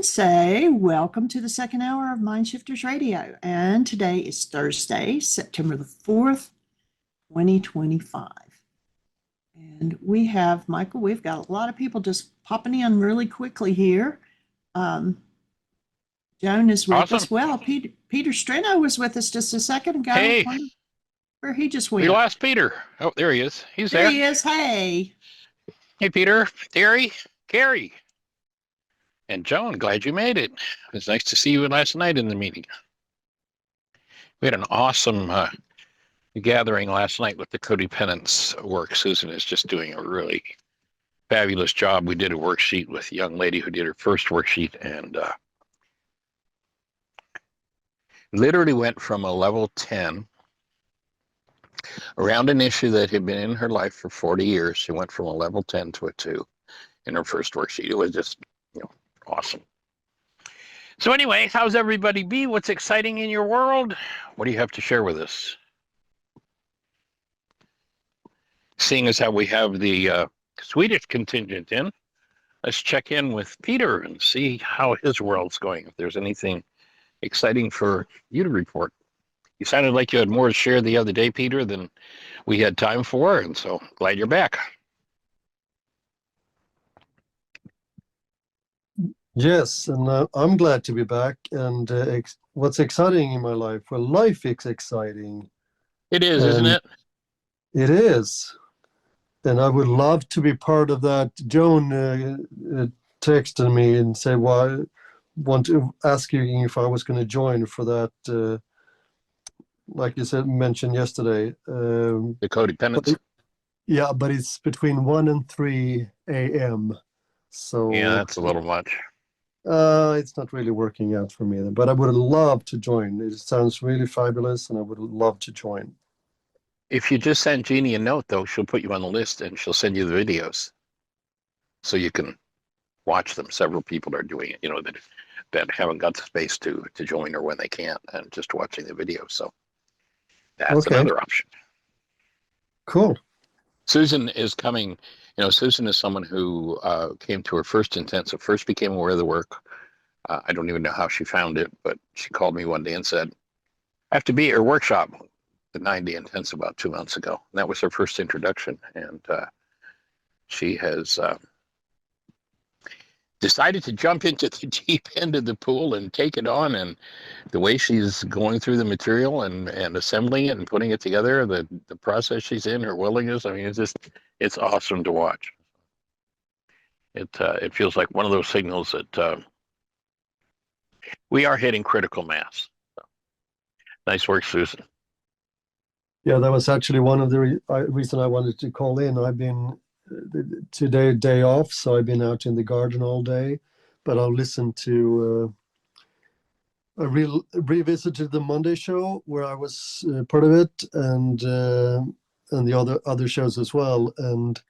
and say, welcome to the second hour of Mind Shifters Radio. And today is Thursday, September the 4th, 2025. And we have, Michael, we've got a lot of people just popping in really quickly here. Joan is with us. Well, Peter Streno was with us just a second ago. Hey. Where he just went. We lost Peter. Oh, there he is. He's there. There he is. Hey. Hey, Peter, Terry, Carrie, and Joan. Glad you made it. It was nice to see you last night in the meeting. We had an awesome gathering last night with the codependence work. Susan is just doing a really fabulous job. We did a worksheet with a young lady who did her first worksheet and literally went from a level 10 around an issue that had been in her life for 40 years. She went from a level 10 to a 2 in her first worksheet. It was just, awesome. So anyway, how's everybody be? What's exciting in your world? What do you have to share with us? Seeing as how we have the Swedish contingent in, let's check in with Peter and see how his world's going. If there's anything exciting for you to report. You sounded like you had more to share the other day, Peter, than we had time for, and so glad you're back. Yes, and I'm glad to be back. And what's exciting in my life? Well, life is exciting. It is, isn't it? It is. And I would love to be part of that. Joan texted me and said, well, I want to ask you if I was going to join for that, like you said, mentioned yesterday. The codependence? But it's between 1 and 3 a.m. So yeah, that's a little much. It's not really working out for me then, but I would love to join. It sounds really fabulous, and I would love to join. If you just send Jeanie a note, though, she'll put you on the list and she'll send you the videos so you can watch them. Several people are doing it, that haven't got the space to join or when they can't, and just watching the videos. So that's another option. Cool. Susan is coming. Susan is someone who came to her first intensive, first became aware of the work. I don't even know how she found it, but she called me one day and said, I have to be at your workshop, the 9-day intensive, about 2 months ago. And that was her first introduction. And she has decided to jump into the deep end of the pool and take it on. And the way she's going through the material and assembling it and putting it together, the process she's in, her willingness, it's awesome to watch. It feels like one of those signals that we are hitting critical mass. So, nice work, Susan. Yeah, that was actually one of the reason I wanted to call in. I've been today day off, so I've been out in the garden all day, but I'll listen to I revisited the Monday show where I was part of it, and the other shows as well. And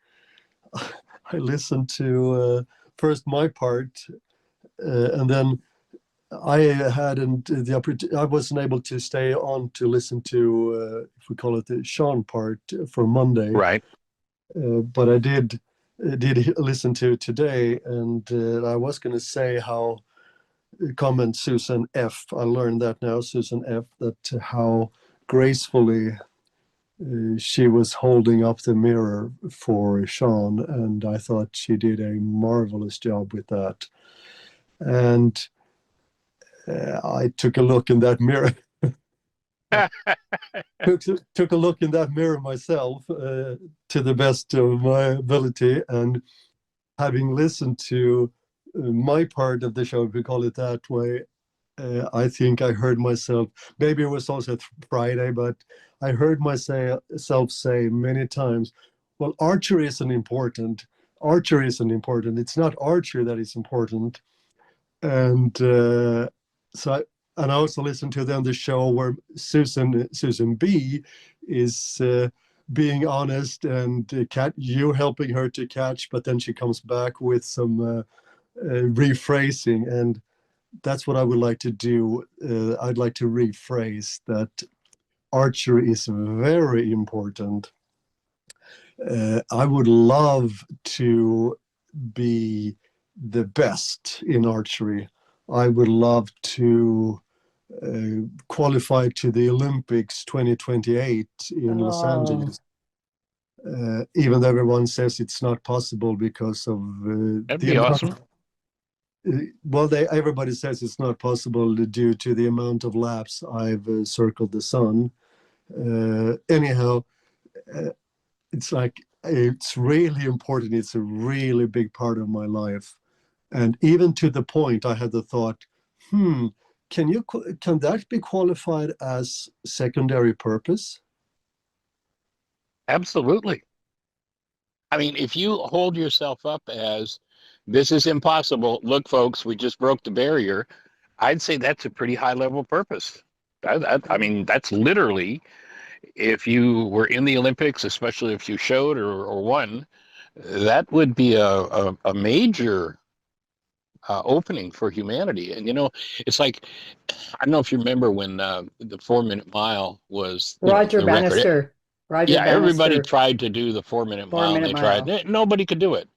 I listened to first my part, and then I hadn't the opportunity. I wasn't able to stay on to listen to if we call it the Sean part for Monday. Right. But I did listen to today, and I was going to say how comment Susan F. I learned that now, Susan F. That how gracefully she was holding up the mirror for Sean, and I thought she did a marvelous job with that. And I took a look in that mirror. took a look in that mirror myself to the best of my ability, and having listened to my part of the show, if we call it that way, I think I heard myself, maybe it was also Friday, but I heard myself say many times, well, archery isn't important. It's not archery that is important. And and I also listened to then the show where Susan B is being honest and you helping her to catch, but then she comes back with some rephrasing, and that's what I would like to do. I'd like to rephrase that archery is very important. I would love to be the best in archery. I would love to qualify to the Olympics 2028 in Los Angeles. Even though everyone says it's not possible because of That'd the be amount. awesome. Well, everybody says it's not possible due to the amount of laps I've circled the sun. Anyhow, it's like it's really important. It's a really big part of my life, and even to the point, I had the thought, can that be qualified as secondary purpose? Absolutely. I mean, if you hold yourself up as this is impossible, look, folks, we just broke the barrier, I'd say that's a pretty high level purpose. I mean, that's literally, if you were in the Olympics, especially if you showed or won, that would be a major opening for humanity. And, it's like, I don't know if you remember when the 4 minute mile was, Roger the record. Bannister. Roger Yeah, everybody Bannister, tried to do the 4 minute four mile and minute they tried. mile. Nobody could do it.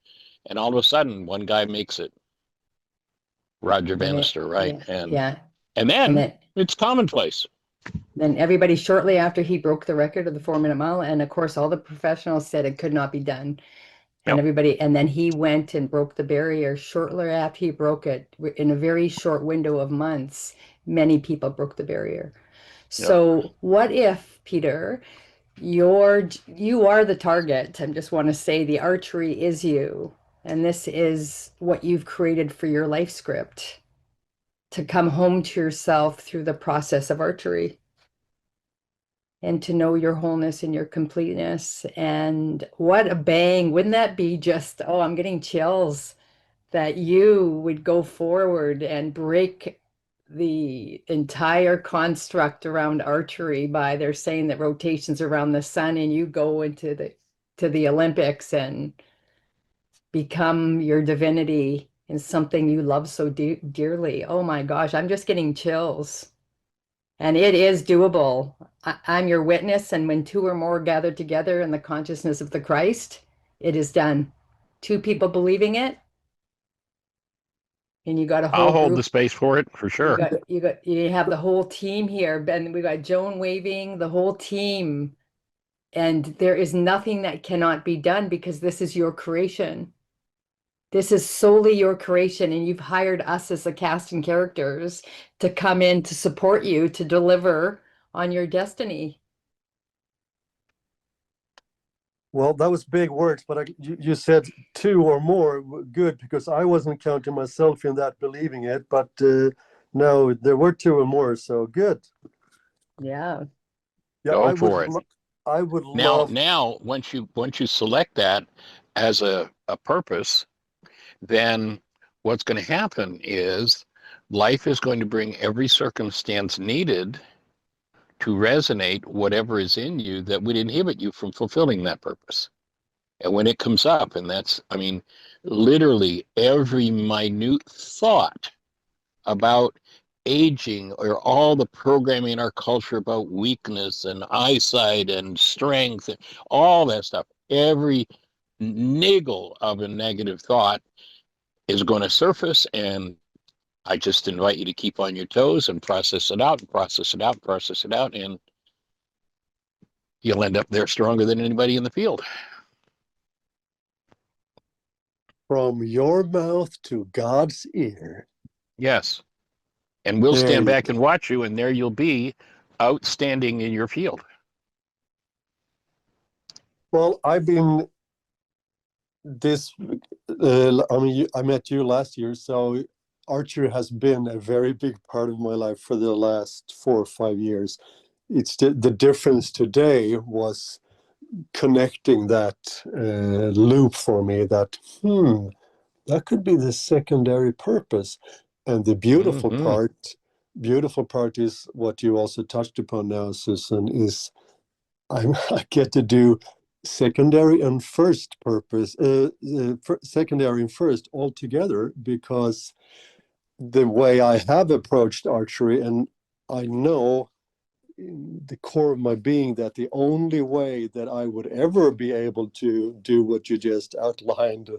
And all of a sudden, one guy makes it, Roger And it, Bannister, right? yeah, And yeah. and And then it's commonplace. then everybody shortly after he broke the record of the 4 minute mile, and of course all the professionals said it could not be done. And Yep. everybody, and then he went and broke the barrier shortly after he broke it. In a very short window of months, many people broke the barrier. So what if, Peter, you are the target? I just want to say the archery is you, and this is what you've created for your life script, to come home to yourself through the process of archery and to know your wholeness and your completeness. And what a bang. Wouldn't that be just, oh, I'm getting chills, that you would go forward and break the entire construct around archery by they're saying that rotations around the sun, and you go into the Olympics and become your divinity in something you love so dearly. Oh my gosh, I'm just getting chills. And it is doable. I'm your witness. And when two or more gathered together in the consciousness of the Christ, it is done. Two people believing it, and you got a I'll whole hold group. the space for it for sure. You have the whole team here. Ben, we got Joan waving, the whole team. And there is nothing that cannot be done because this is your creation. This is solely your creation, and you've hired us as the cast and characters to come in to support you to deliver on your destiny. Well, that was big words, but you said two or more. Good, because I wasn't counting myself in that, believing it. But no, there were two or more, so good. Yeah. Yeah, Go for it. I would Now, love. once you select that as a purpose, then what's going to happen is life is going to bring every circumstance needed to resonate whatever is in you that would inhibit you from fulfilling that purpose. And when it comes up, and that's, I mean, literally every minute thought about aging or all the programming in our culture about weakness and eyesight and strength and all that stuff, every niggle of a negative thought is going to surface. And I just invite you to keep on your toes and process it out and process it out and process it out. And you'll end up there stronger than anybody in the field. From your mouth to God's ear. Yes. And we'll There stand you back go. and watch you, and there you'll be outstanding in your field. Well, I've been this. I mean, I met you last year, so archery has been a very big part of my life for the last 4 or 5 years. It's the difference today was connecting that loop for me. That could be the secondary purpose, and the Mm-hmm. beautiful part is what you also touched upon now, Susan, is I get to do secondary and first purpose, secondary and first all together, because the way I have approached archery, and I know in the core of my being that the only way that I would ever be able to do what you just outlined,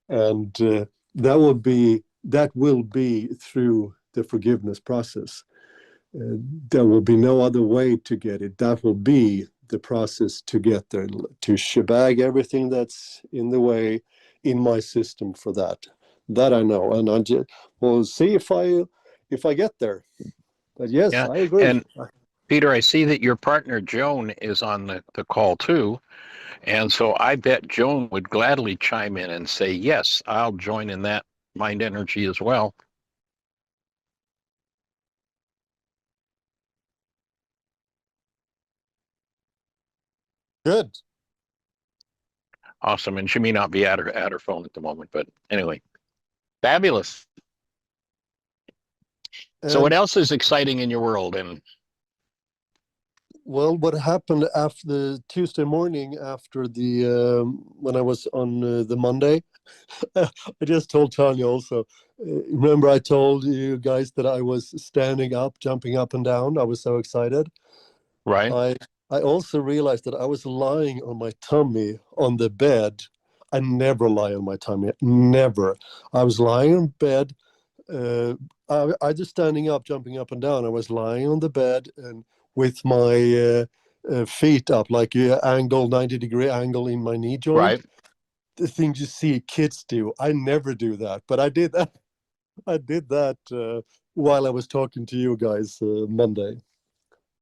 and that would be that will be through the forgiveness process. There will be no other way to get it. That will be the process to get there, to shebag everything that's in the way in my system for that. That I know, and I just will see if I get there. But yes, Yeah. I agree. And Peter, I see that your partner Joan is on the call too. And so I bet Joan would gladly chime in and say, yes, I'll join in that mind energy as well. Good. Awesome. And she may not be at her phone at the moment, but anyway, fabulous. So what And else is exciting in your world? And well, what happened after the Tuesday morning after the when I was on the Monday, I just told Tanya also. Remember, I told you guys that I was standing up, jumping up and down. I was so excited. right, I also realized that I was lying on my tummy on the bed. I never lie on my tummy, never. I was lying in bed. I just standing up, jumping up and down. I was lying on the bed and with my feet up, like angle, 90-degree angle in my knee joint. right. The things you see kids do. I never do that, but I did that. I did that while I was talking to you guys Monday.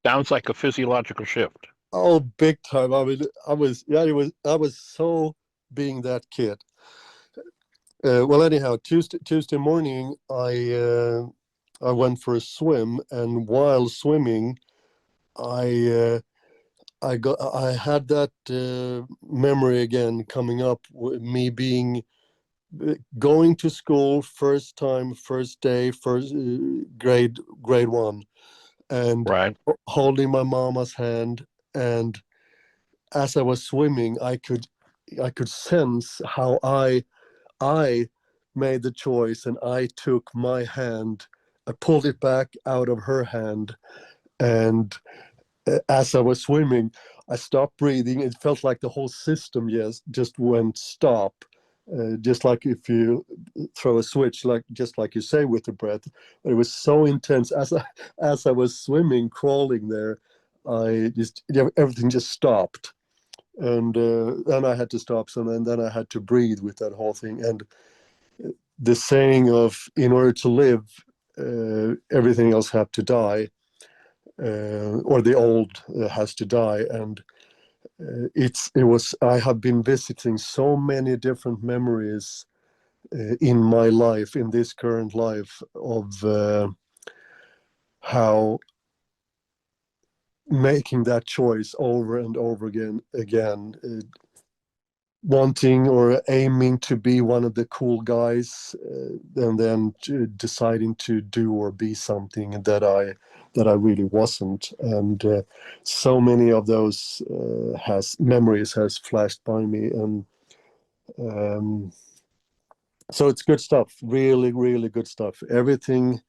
Sounds like a physiological shift. Oh, big time. I mean, I was so being that kid. Well, anyhow, Tuesday morning, I went for a swim, and while swimming, I I had that memory again coming up. Me being going to school first time, first day, first grade one, and Right, holding my mama's hand. And as I was swimming, I could sense how I made the choice, and I took my hand, I pulled it back out of her hand, and as I was swimming, I stopped breathing. It felt like the whole system just went stop. Just like if you throw a switch, like just like you say with the breath. But it was so intense as I was swimming, crawling there. I just everything just stopped, and then I had to stop some, and then I had to breathe with that whole thing. And the saying of in order to live, everything else have to die, or the old has to die. And it was I have been visiting so many different memories in my life, in this current life, of how making that choice over and over again, wanting or aiming to be one of the cool guys, and then deciding to do or be something that I really wasn't. And so many of those memories has flashed by me. And so it's good stuff, really, really good stuff. Everything.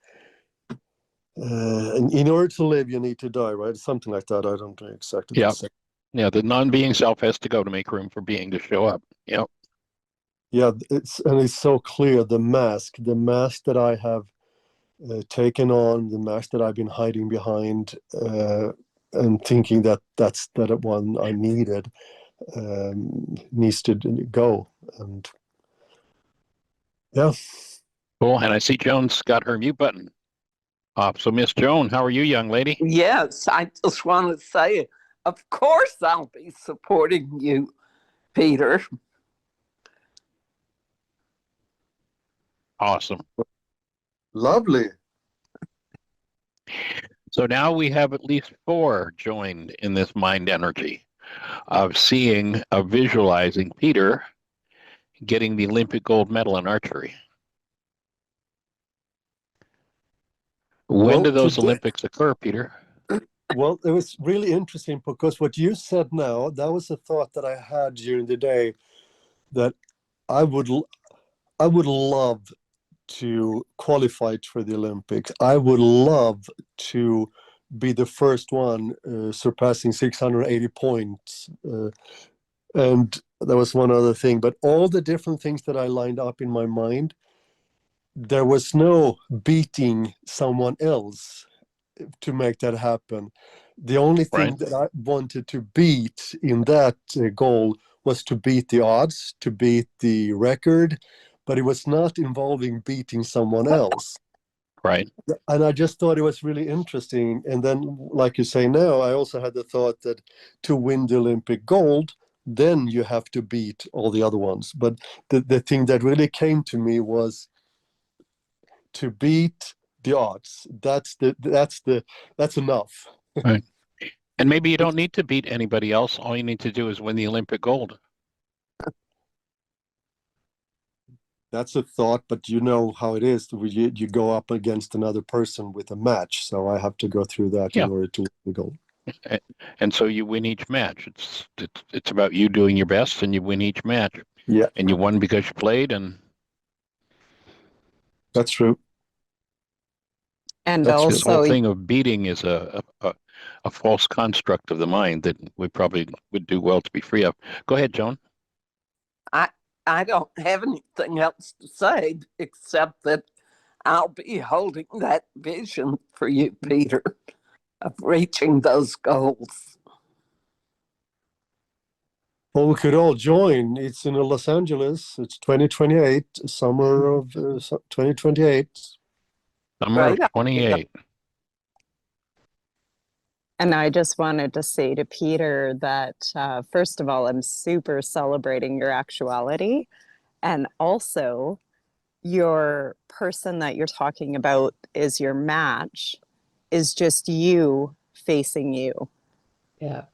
And in order to live, you need to die, right? Something like that. I don't know exactly the yeah, same. yeah. The non-being self has to go to make room for being to show up. Yep. Yeah, it's so clear. The mask that I have taken on, the mask that I've been hiding behind, and thinking that that's that one I needed, needs to go. And yeah, Cool. And I see Joan's got her mute button off. So Miss Joan, how are you, young lady? Yes, I just want to say, of course, I'll be supporting you, Peter. Awesome. lovely. So now we have at least 4 joined in this mind energy of seeing, of visualizing Peter getting the Olympic gold medal in archery. When Well, do those today, Olympics occur, Peter? well, it was really interesting because what you said now, that was a thought that I had during the day, that I would love to qualify for the Olympics. I would love to be the first one surpassing 680 points. And there was one other thing, but all the different things that I lined up in my mind, there was no beating someone else to make that happen. The only thing Right. that I wanted to beat in that goal was to beat the odds, to beat the record, but it was not involving beating someone else. Right. And I just thought it was really interesting. And then, like you say now, I also had the thought that to win the Olympic gold, then you have to beat all the other ones. But the thing that really came to me was to beat the odds. That's enough. Right. And maybe you don't need to beat anybody else. All you need to do is win the Olympic gold. That's a thought, but you know how it is. You go up against another person with a match, so I have to go through that Yeah. in order to win the gold. And so you win each match. It's about you doing your best, and you win each match. Yeah, And you won because you played, and that's true. And That's this whole also, thing of beating is a false construct of the mind that we probably would do well to be free of. Go ahead, Joan. I don't have anything else to say except that I'll be holding that vision for you, Peter, of reaching those goals. Well, we could all join. It's in Los Angeles. It's 2028, summer of 2028. Summer of Great idea. 28. and I just wanted to say to Peter that, first of all, I'm super celebrating your actuality. And also, your person that you're talking about is your match, is just you facing you, Yeah.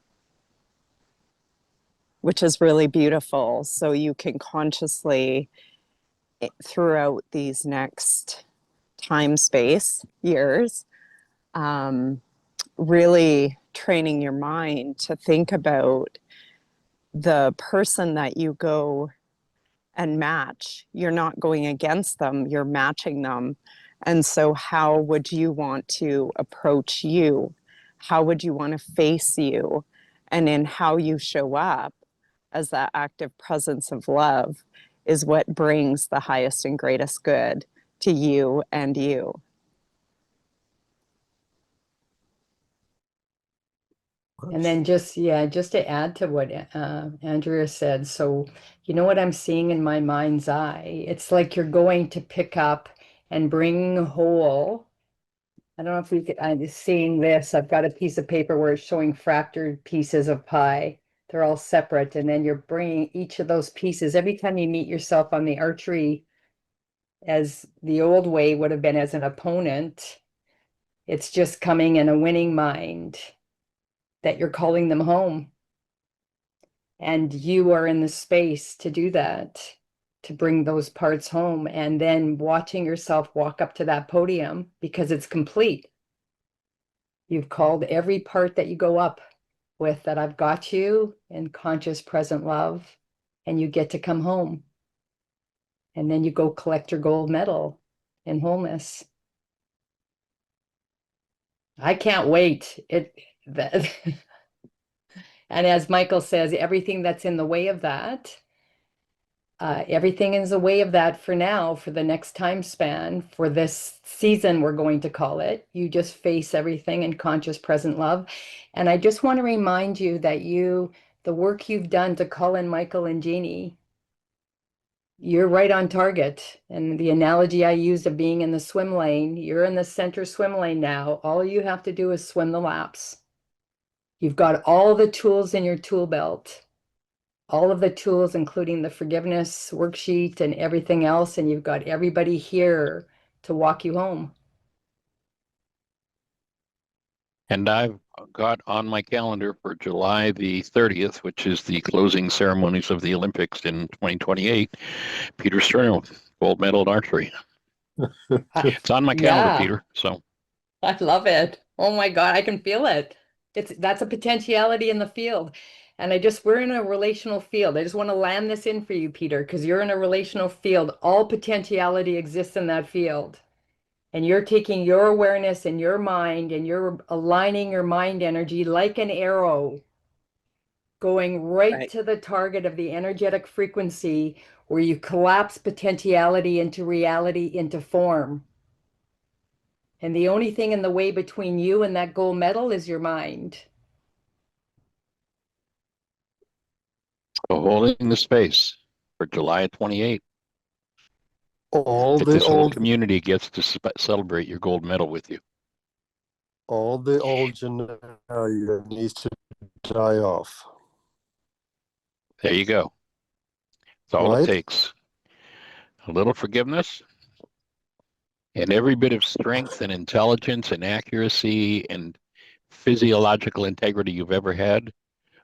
which is really beautiful. So you can consciously, throughout these next time space years, really training your mind to think about the person that you go and match. You're not going against them, you're matching them. And so how would you want to approach you? How would you want to face you? And in how you show up as that active presence of love is what brings the highest and greatest good to you and you. And then just to add to what Andrea said, so you know what I'm seeing in my mind's eye? It's like you're going to pick up and bring whole. I don't know if we could, I'm seeing this. I've got a piece of paper where it's showing fractured pieces of pie. They're all separate. And then you're bringing each of those pieces every time you meet yourself on the archery, as the old way would have been as an opponent. It's just coming in a winning mind that you're calling them home. And you are in the space to do that, to bring those parts home, and then watching yourself walk up to that podium because it's complete. You've called every part that you go up with that I've got you in conscious present love, and you get to come home. And then you go collect your gold medal in wholeness. I can't wait. And as Michael says, everything that's in the way of that, everything is the way of that for now, for the next time span, for this season, we're going to call it. You just face everything in conscious present love. And I just want to remind you that the work you've done to call in Michael and Jeanie, you're right on target. And the analogy I used of being in the swim lane, you're in the center swim lane now. All you have to do is swim the laps. You've got all the tools in your tool belt, all of the tools, including the forgiveness worksheet and everything else, and you've got everybody here to walk you home. And I've got on my calendar for July the 30th, which is the closing ceremonies of the Olympics in 2028, Peter Sterno, gold medal in archery. It's on my calendar, Yeah. Peter. So I love it. Oh my God, I can feel it. That's a potentiality in the field. And we're in a relational field. I just want to land this in for you, Peter, because you're in a relational field. All potentiality exists in that field. And you're taking your awareness and your mind and you're aligning your mind energy like an arrow going right Right. to the target of the energetic frequency where you collapse potentiality into reality, into form. And the only thing in the way between you and that gold medal is your mind. So holding the space for July 28th. All That the this whole old, community gets to celebrate your gold medal with you. all the old generalia needs to die off, There you go. That's all it right? takes. A little forgiveness and every bit of strength and intelligence and accuracy and physiological integrity you've ever had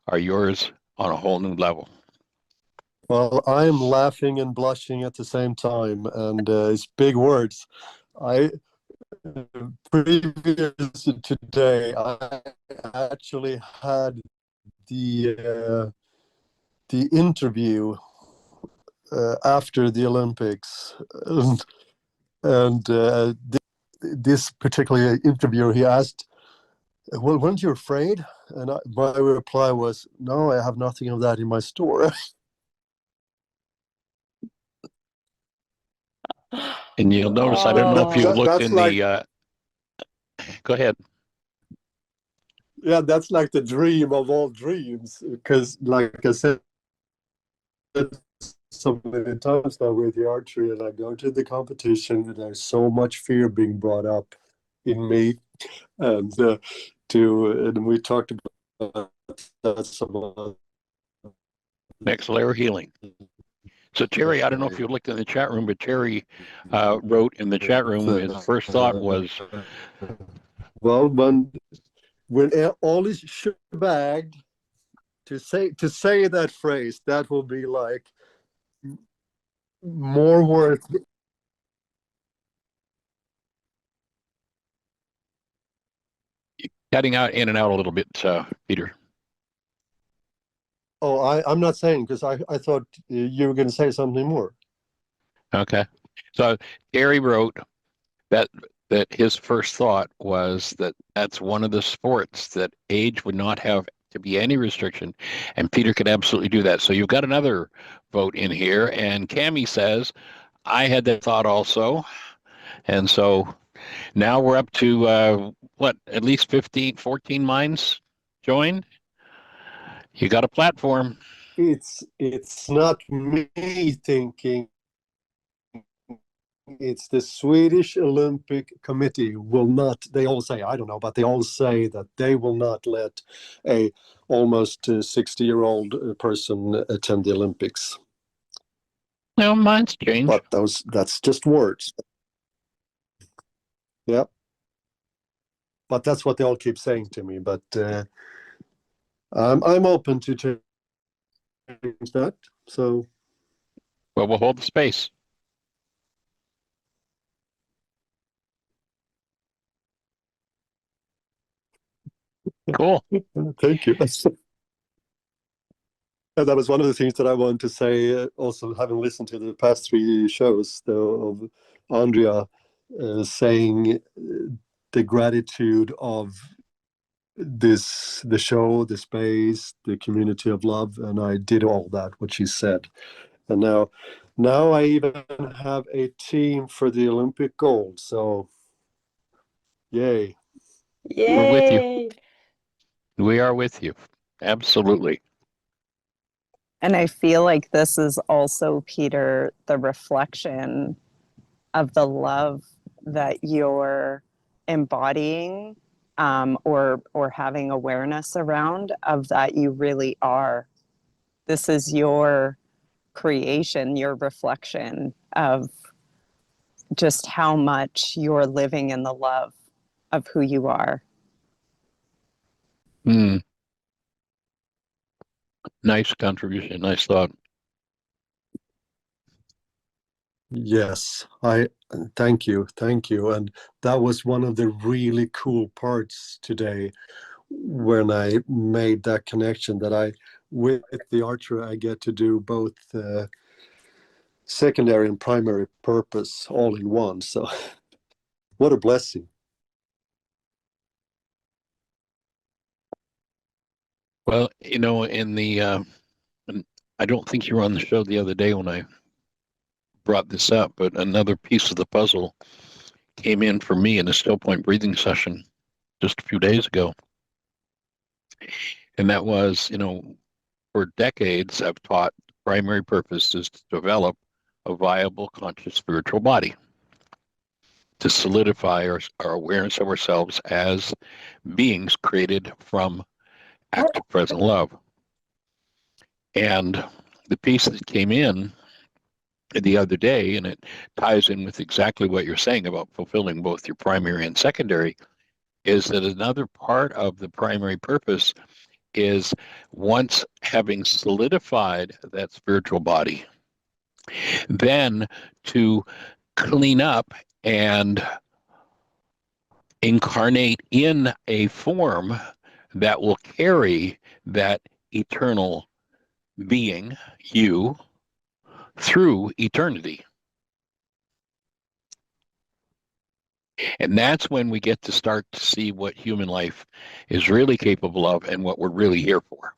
are yours on a whole new level. Well, I'm laughing and blushing at the same time, and it's big words. I previous to today, I actually had the interview after the Olympics, and this particular interviewer, he asked, "Well, weren't you afraid?" And my reply was, "No, I have nothing of that in my store." And you'll notice, I don't know if you looked That's in like, the, go ahead. yeah, that's like the dream of all dreams. Because, like I said so many times now with the archery, and I go to the competition, and there's so much fear being brought up in me, and and we talked about that some Next layer healing. So Terry, I don't know if you looked in the chat room, but Terry wrote in the chat room, his first thought was, well, when all is shebagged, to say that phrase, that will be like more worth. cutting out in and out a little bit, Peter. Oh, I'm not saying, because I thought you were going to say something more. Okay. So Terry wrote that his first thought was that that's one of the sports that age would not have to be any restriction, and Peter could absolutely do that. So you've got another vote in here, and Cami says, I had that thought also. And so now we're up to at least 15, 14 minds joined. You got a platform. It's not me thinking. It's the Swedish Olympic Committee will not. They all say, I don't know, but they all say that they will not let a almost 60-year-old person attend the Olympics. No, mine's changed. But that's just words. Yeah. But that's what they all keep saying to me. But I'm open to change that. So, Well, we'll hold the space. Cool. thank you. And that was one of the things that I wanted to say. Also, having listened to the past 3 shows of Andrea saying the gratitude of the show, the space, the community of love, and I did all that what she said. And now I even have a team for the Olympic gold. So, yay! We're with you. Yay! We are with you. Absolutely. And I feel like this is also, Peter, the reflection of the love that you're embodying, or having awareness around of that you really are. This is your creation, your reflection of just how much you're living in the love of who you are. Nice contribution. Nice thought. Yes, I thank you, and that was one of the really cool parts today when I made that connection, that with the archer I get to do both secondary and primary purpose all in one. So what a blessing. Well, you know, in the, and I don't think you were on the show the other day when I brought this up, but another piece of the puzzle came in for me in a still point breathing session just a few days ago. And that was, you know, for decades, I've taught the primary purpose is to develop a viable conscious spiritual body, to solidify our awareness of ourselves as beings created from active present love. And the piece that came in the other day, and it ties in with exactly what you're saying about fulfilling both your primary and secondary, is that another part of the primary purpose is, once having solidified that spiritual body, then to clean up and incarnate in a form that will carry that eternal being, you, through eternity. And that's when we get to start to see what human life is really capable of and what we're really here for.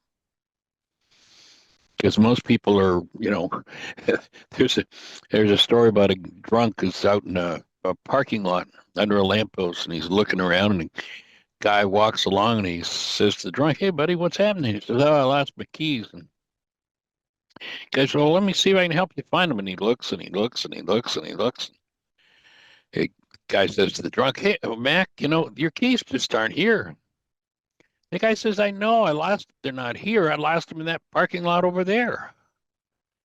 Because most people are, you know, there's a story about a drunk who's out in a parking lot under a lamppost, and he's looking around, and a guy walks along and he says to the drunk, "Hey buddy, what's happening?" He says, "Oh, I lost my keys." And the guy says, "Well, let me see if I can help you find them." And he looks and he looks and he looks and he looks. The guy says to the drunk, "Hey, Mac, you know, your keys just aren't here." The guy says, "I know, they're not here. I lost them in that parking lot over there."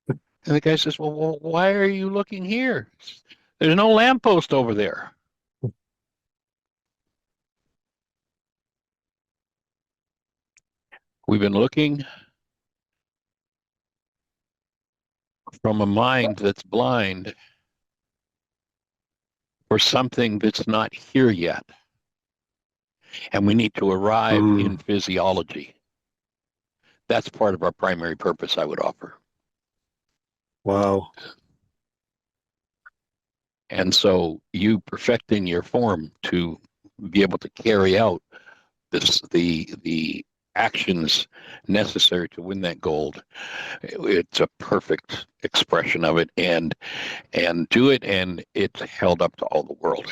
And the guy says, well, why are you looking here? There's no lamppost over there. We've been looking from a mind that's blind for something that's not here yet. And we need to arrive in physiology. That's part of our primary purpose, I would offer. Wow. And so you perfecting your form to be able to carry out the actions necessary to win that gold, it's a perfect expression of it, and do it, and it's held up to all the world.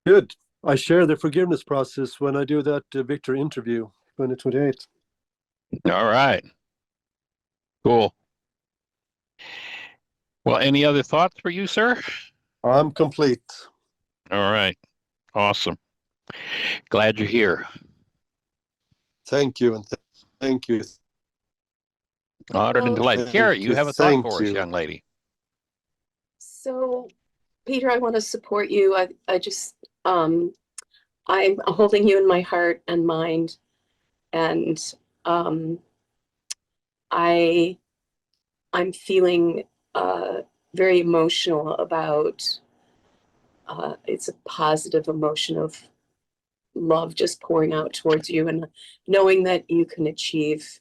Good. I share the forgiveness process when I do that Victor interview, 2028. All right. Cool. Well, any other thoughts for you, sir? I'm complete. All right. Awesome. Glad you're here. Thank you, and thank you. Honored and delighted. Carrie, you have a thought Thank for us, you. young lady. So, Peter, I want to support you. I just, I'm holding you in my heart and mind, and I'm feeling very emotional about. It's a positive emotion of love just pouring out towards you, and knowing that you can achieve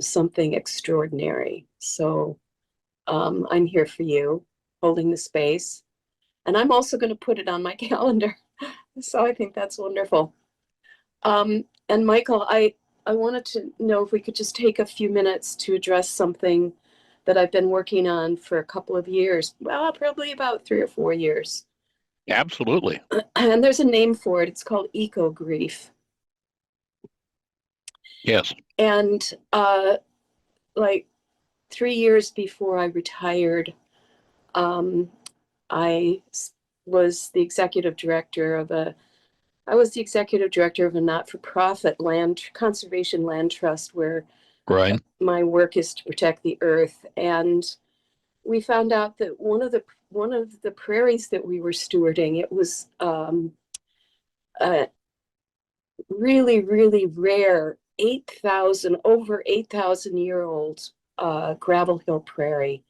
something extraordinary. So, I'm here for you, holding the space. And I'm also going to put it on my calendar. So I think that's wonderful. And Michael, I wanted to know if we could just take a few minutes to address something that I've been working on for a couple of years. Well, probably about 3 or 4 years. Absolutely. And there's a name for it. It's called eco grief. Yes. And like 3 years before I retired, I was the executive director of a not-for-profit land conservation land trust where Right. my work is to protect the earth. And we found out that one of the prairies that we were stewarding, it was a really, really rare over 8,000 year old gravel hill prairie.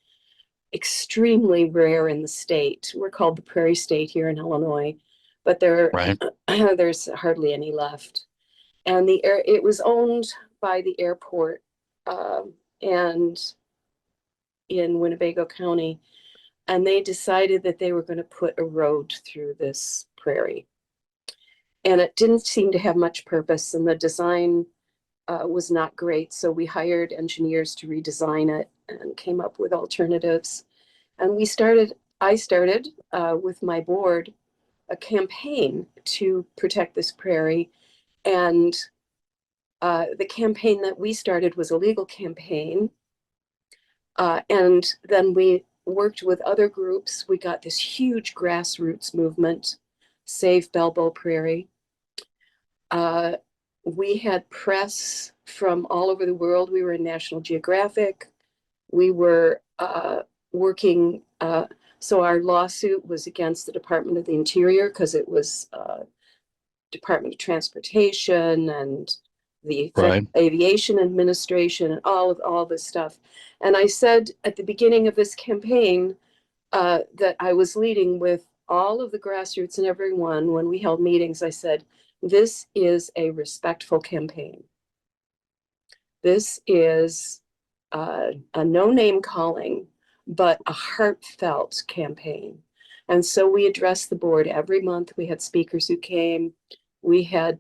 Extremely rare in the state. We're called the Prairie State here in Illinois, but Right. there's hardly any left. And it was owned by the airport and in Winnebago County. and they decided that they were going to put a road through this prairie. And it didn't seem to have much purpose, and the design was not great. So we hired engineers to redesign it and came up with alternatives. And I started with my board a campaign to protect this prairie. And the campaign that we started was a legal campaign. And then we worked with other groups. We got this huge grassroots movement, Save Balboa Prairie. We had press from all over the world. We were in National Geographic. We were working, so our lawsuit was against the Department of the Interior because it was Department of Transportation and the Right. Aviation Administration and all this stuff. And I said at the beginning of this campaign that I was leading with all of the grassroots and everyone, when we held meetings, I said, this is a respectful campaign. This is a no-name calling, but a heartfelt campaign. And so we addressed the board every month. We had speakers who came. We had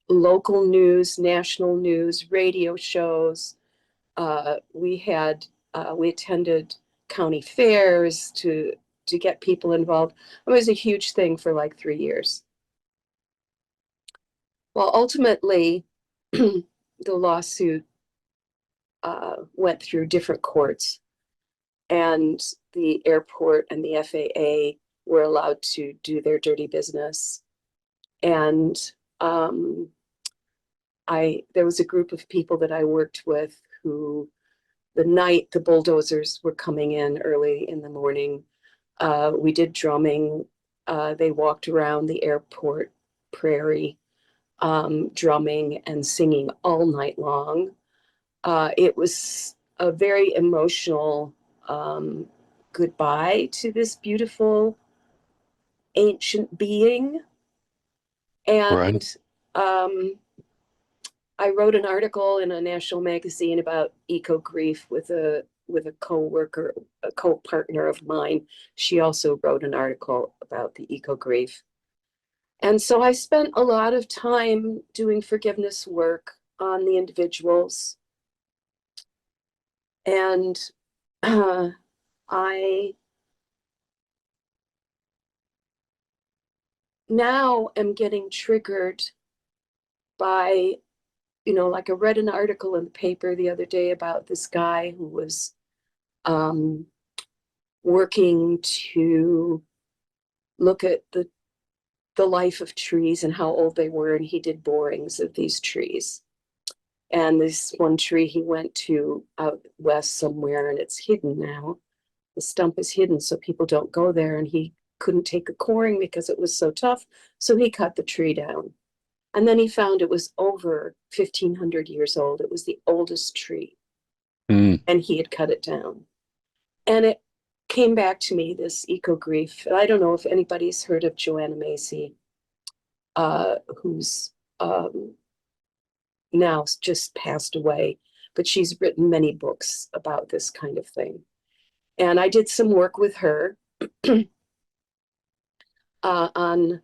local news, national news, radio shows. We attended county fairs to get people involved. It was a huge thing for like 3 years. Well, ultimately, the lawsuit went through different courts, and the airport and the FAA were allowed to do their dirty business. And there was a group of people that I worked with who, the night the bulldozers were coming in early in the morning, we did drumming. They walked around the airport prairie, drumming and singing all night long. It was a very emotional goodbye to this beautiful ancient being. And I wrote an article in a national magazine about eco grief with a co-worker, a co-partner of mine. She also wrote an article about the eco grief. And so I spent a lot of time doing forgiveness work on the individuals. And I now am getting triggered by, like I read an article in the paper the other day about this guy who was working to look at the life of trees and how old they were, and he did borings of these trees. And this one tree he went to out west somewhere, and it's hidden now. The stump is hidden, so people don't go there, and he couldn't take a coring because it was so tough, so he cut the tree down. And then he found it was over 1,500 years old. It was the oldest tree, and he had cut it down. And it came back to me, this eco grief. I don't know if anybody's heard of Joanna Macy, who's now just passed away, but she's written many books about this kind of thing. And I did some work with her on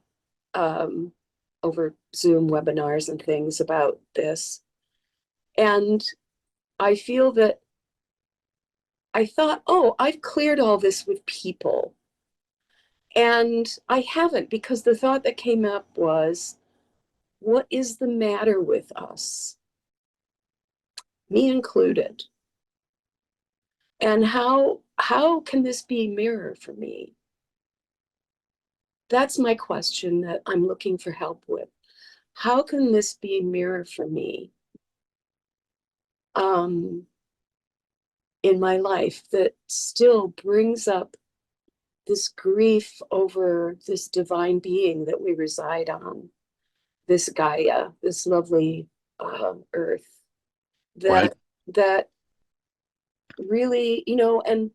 over Zoom webinars and things about this. And I feel that I thought, oh, I've cleared all this with people. And I haven't, because the thought that came up was, what is the matter with us? Me included. And how can this be a mirror for me? That's my question that I'm looking for help with. How can this be a mirror for me in my life that still brings up this grief over this divine being that we reside on, this Gaia, this lovely earth, that really, and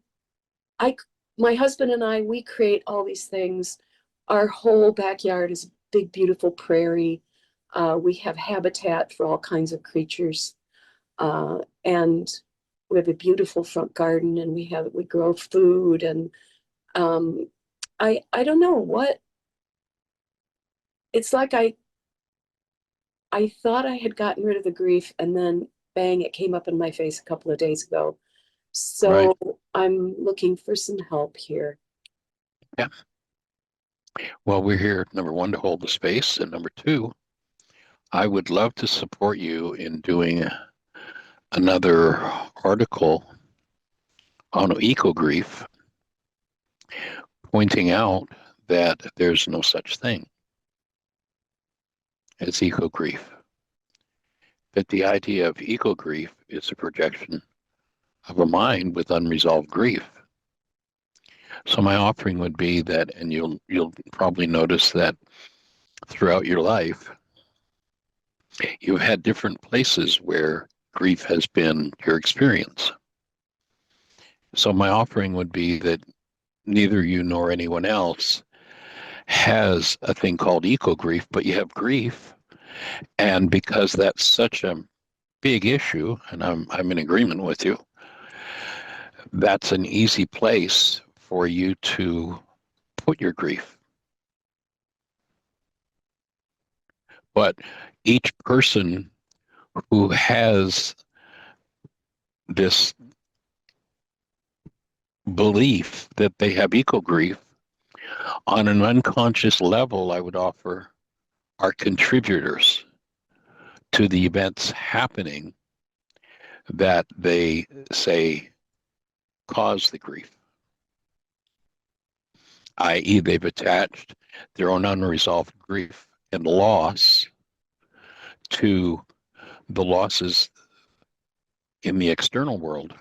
my husband and I, we create all these things. Our whole backyard is a big, beautiful prairie. We have habitat for all kinds of creatures. And we have a beautiful front garden, and we grow food, and I don't know what, it's like I thought I had gotten rid of the grief, and then bang, it came up in my face a couple of days ago. So I'm looking for some help here. Yeah. Well, we're here, number one, to hold the space, and number two, I would love to support you in doing another article on eco-grief, pointing out that there's no such thing as eco-grief. That the idea of eco-grief is a projection of a mind with unresolved grief. So my offering would be that, and you'll probably notice that throughout your life, you've had different places where grief has been your experience. So my offering would be that neither you nor anyone else has a thing called eco-grief, but you have grief. And because that's such a big issue, and I'm in agreement with you, that's an easy place for you to put your grief. But each person who has this belief that they have eco-grief, on an unconscious level, I would offer, are contributors to the events happening that they say cause the grief, i.e. they've attached their own unresolved grief and loss to the losses in the external world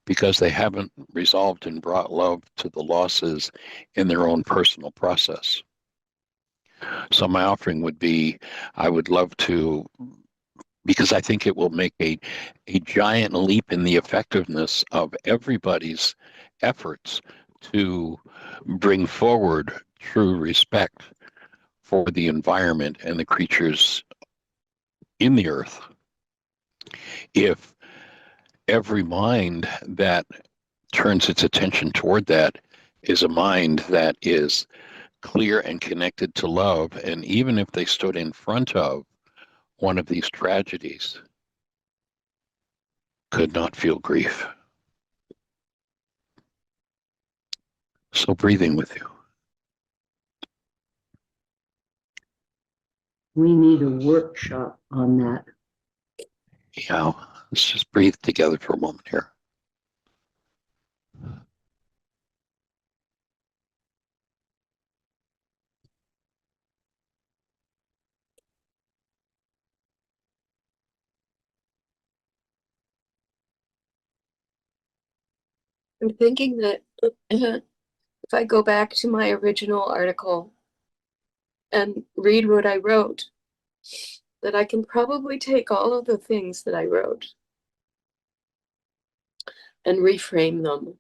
because they haven't resolved and brought love to the losses in their own personal process. So my offering would be, I would love to, because I think it will make a giant leap in the effectiveness of everybody's efforts to bring forward true respect for the environment and the creatures in the earth. If every mind that turns its attention toward that is a mind that is clear and connected to love, and even if they stood in front of one of these tragedies, could not feel grief. So breathing with you. We need a workshop on that. Yeah, let's just breathe together for a moment here. I'm thinking that if I go back to my original article and read what I wrote, that I can probably take all of the things that I wrote and reframe them.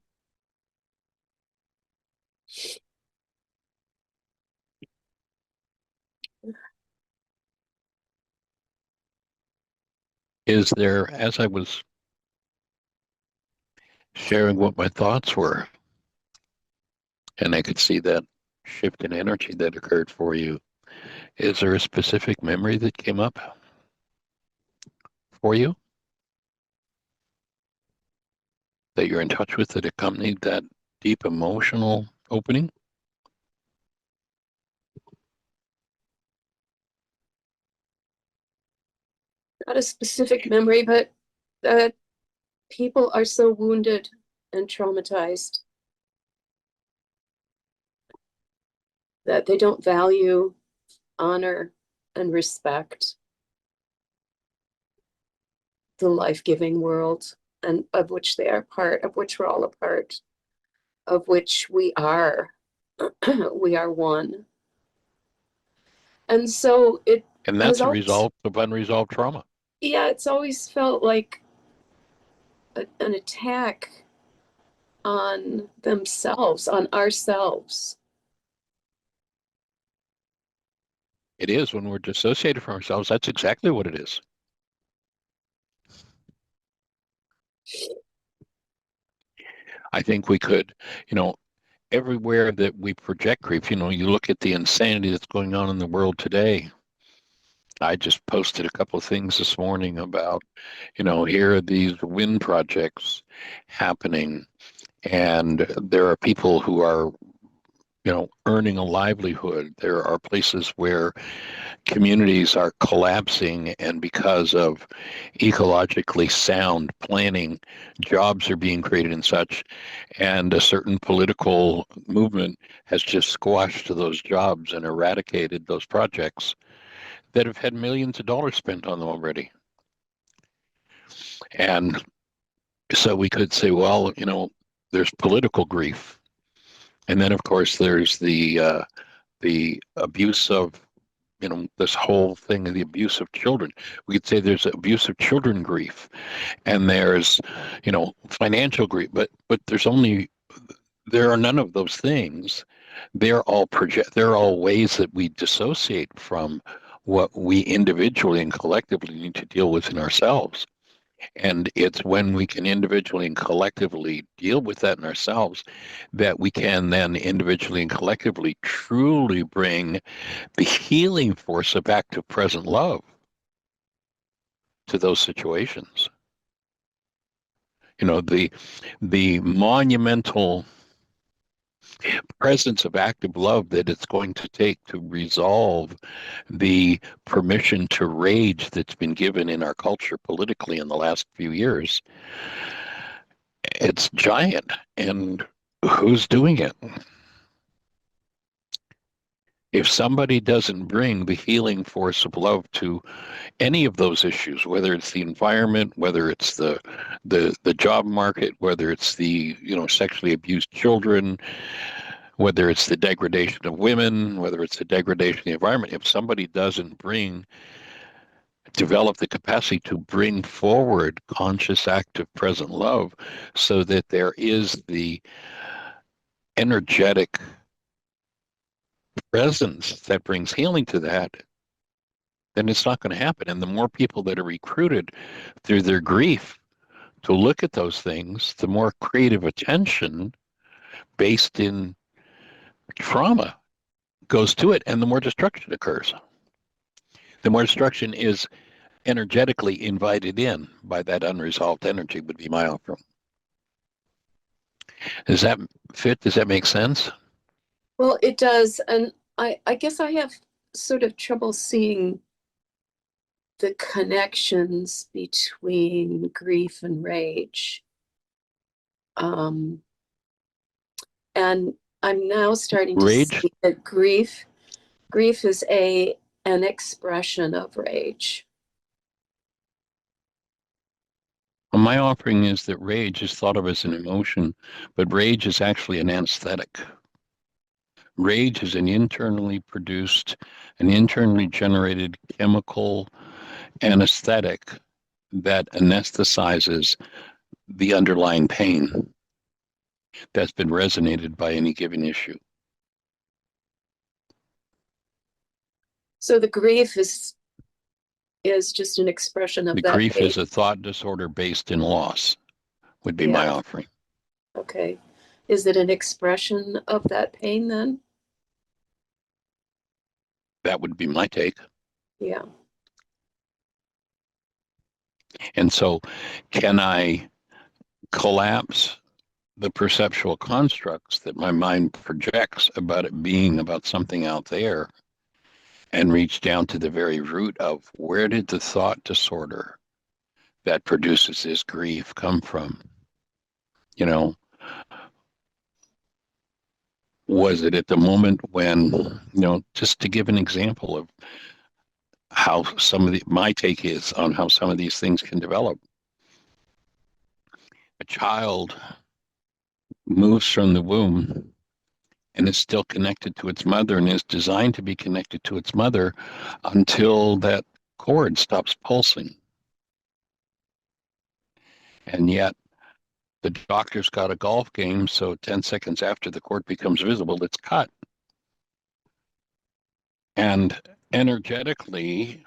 Is there, as I was sharing what my thoughts were, and I could see that shift in energy that occurred for you, is there a specific memory that came up for you that you're in touch with that accompanied that deep emotional opening? Not a specific memory, but people are so wounded and traumatized that they don't value, honor, and respect the life-giving world, and of which they are part, of which we're all a part, of which we are. We are one. And so it And that's has a always, result of unresolved trauma. yeah, it's always felt like an attack on themselves, on ourselves. It is when we're dissociated from ourselves. That's exactly what it is. I think we could, everywhere that we project grief, you look at the insanity that's going on in the world today. I just posted a couple of things this morning about, here are these wind projects happening, and there are people who are, earning a livelihood. There are places where communities are collapsing, and because of ecologically sound planning, jobs are being created and such, and a certain political movement has just squashed those jobs and eradicated those projects that have had millions of dollars spent on them already. And so we could say, well, there's political grief, and then of course there's the abuse of, this whole thing of the abuse of children. We could say there's abuse of children grief, and there's, financial grief, but there are none of those things. They're all ways that we dissociate from what we individually and collectively need to deal with in ourselves. And it's when we can individually and collectively deal with that in ourselves that we can then individually and collectively truly bring the healing force of active present love to those situations. The monumental presence of active love that it's going to take to resolve the permission to rage that's been given in our culture politically in the last few years. It's giant. And who's doing it? If somebody doesn't bring the healing force of love to any of those issues, whether it's the environment, whether it's the job market, whether it's the sexually abused children, whether it's the degradation of women, whether it's the degradation of the environment, if somebody doesn't develop the capacity to bring forward conscious, active, present love so that there is the energetic presence that brings healing to that, then it's not going to happen. And the more people that are recruited through their grief to look at those things, the more creative attention based in trauma goes to it, and the more destruction occurs. The more destruction is energetically invited in by that unresolved energy, would be my offer. Does that fit? Does that make sense? Well, it does. And I guess I have sort of trouble seeing the connections between grief and rage. And I'm now starting to Rage? see that grief is an expression of rage. Well, my offering is that rage is thought of as an emotion, but rage is actually an anesthetic. Rage is an internally produced, an internally generated chemical anesthetic that anesthetizes the underlying pain that's been resonated by any given issue. So the grief is just an expression of The that grief pain. is a thought disorder based in loss, would be my offering. Okay. Is it an expression of that pain then? That would be my take. Yeah. And so can I collapse the perceptual constructs that my mind projects about it being about something out there and reach down to the very root of where did the thought disorder that produces this grief come from? Was it at the moment when, just to give an example of how my take is on how some of these things can develop. A child moves from the womb and is still connected to its mother and is designed to be connected to its mother until that cord stops pulsing. And yet the doctor's got a golf game, so 10 seconds after the cord becomes visible, it's cut. And energetically,